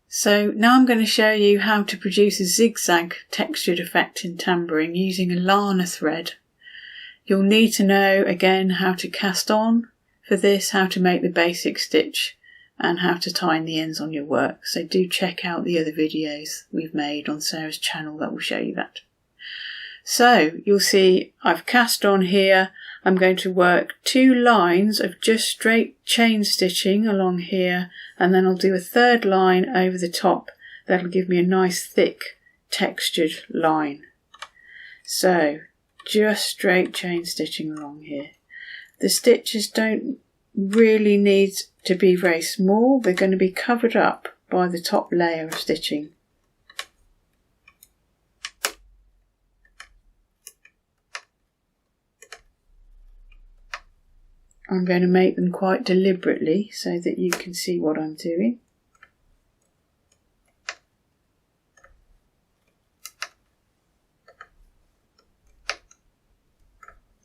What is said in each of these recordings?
So now I'm going to show you how to produce a zigzag textured effect in tambouring using a Lana thread. You'll need to know again how to cast on for this, how to make the basic stitch and how to tie in the ends on your work. So do check out the other videos we've made on Sarah's channel that will show you that. So you'll see I've cast on here. I'm going to work 2 lines of just straight chain stitching along here, and then I'll do a 3rd line over the top. That'll give me a nice thick textured line. So just straight chain stitching along here. The stitches don't really need to be very small. They're going to be covered up by the top layer of stitching. I'm going to make them quite deliberately so that you can see what I'm doing.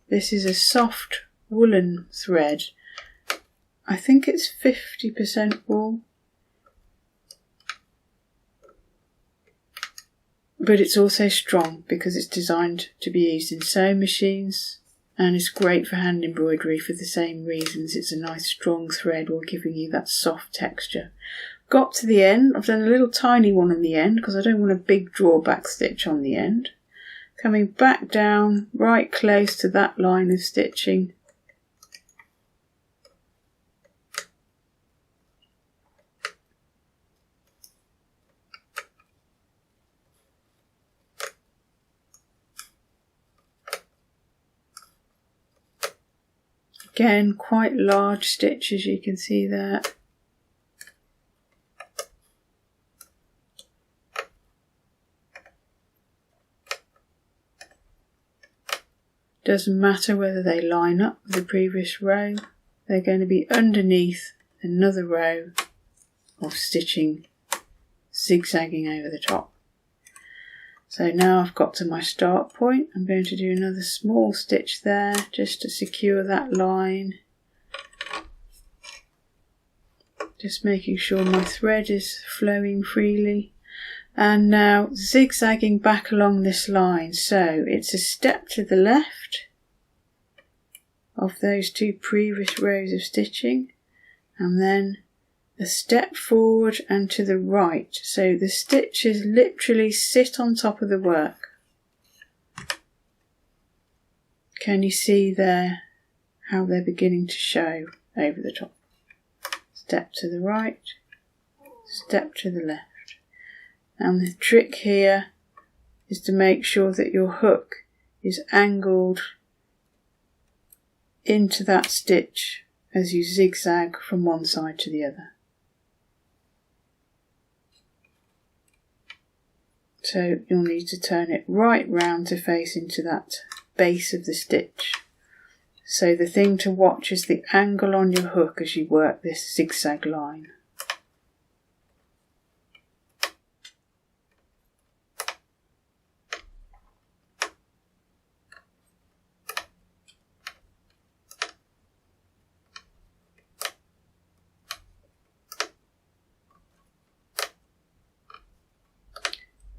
This is a soft woolen thread. I think it's 50% wool. But it's also strong because it's designed to be used in sewing machines. And it's great for hand embroidery for the same reasons. It's a nice strong thread while giving you that soft texture. Got to the end. I've done a little tiny one on the end because I don't want a big drawback stitch on the end. Coming back down right close to that line of stitching. Again, quite large stitches, you can see there. Doesn't matter whether they line up with the previous row. They're going to be underneath another row of stitching, zigzagging over the top. So now I've got to my start point. I'm going to do another small stitch there just to secure that line. Just making sure my thread is flowing freely. And now zigzagging back along this line. So it's a step to the left of those 2 previous rows of stitching, and then a step forward and to the right, so the stitches literally sit on top of the work. Can you see there how they're beginning to show over the top? Step to the right, step to the left. And the trick here is to make sure that your hook is angled into that stitch as you zigzag from one side to the other. So you'll need to turn it right round to face into that base of the stitch. So the thing to watch is the angle on your hook as you work this zigzag line.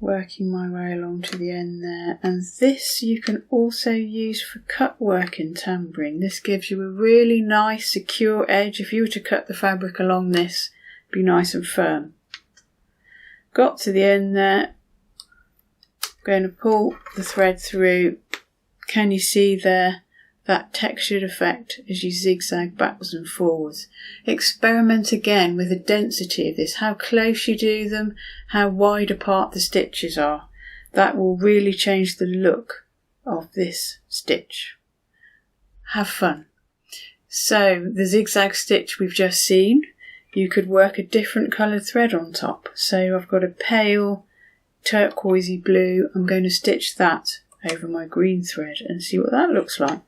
Working my way along to the end there, and this you can also use for cut work in tambouring. This gives you a really nice secure edge. If you were to cut the fabric along this, it'd be nice and firm. Got to the end there, going to pull the thread through. Can you see there that textured effect as you zigzag backwards and forwards? Experiment again with the density of this, how close you do them, how wide apart the stitches are. That will really change the look of this stitch. Have fun. So the zigzag stitch we've just seen, you could work a different coloured thread on top. So I've got a pale turquoisey blue. I'm going to stitch that over my green thread and see what that looks like.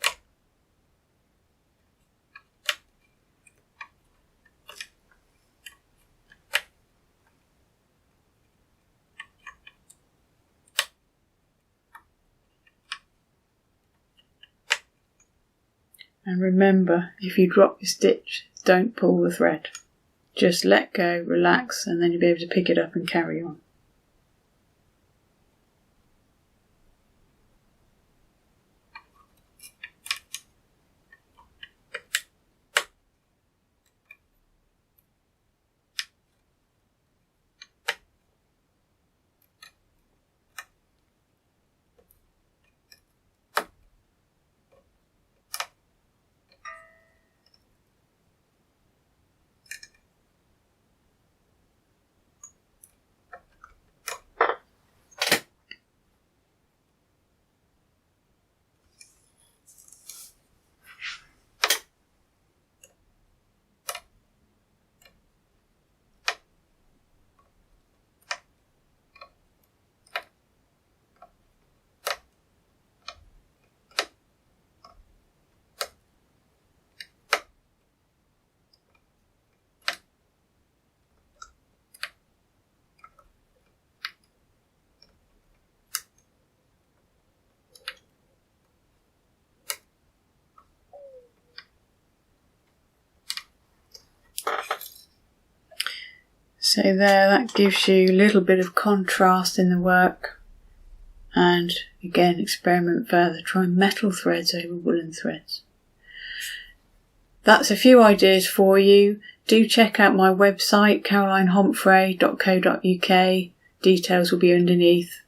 And remember, if you drop your stitch, don't pull the thread. Just let go, relax, and then you'll be able to pick it up and carry on. So there, that gives you a little bit of contrast in the work. And again, experiment further. Try metal threads over woolen threads. That's a few ideas for you. Do check out my website, carolinehomfray.co.uk. Details will be underneath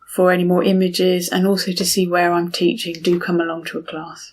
for any more images, and also to see where I'm teaching. Do come along to a class.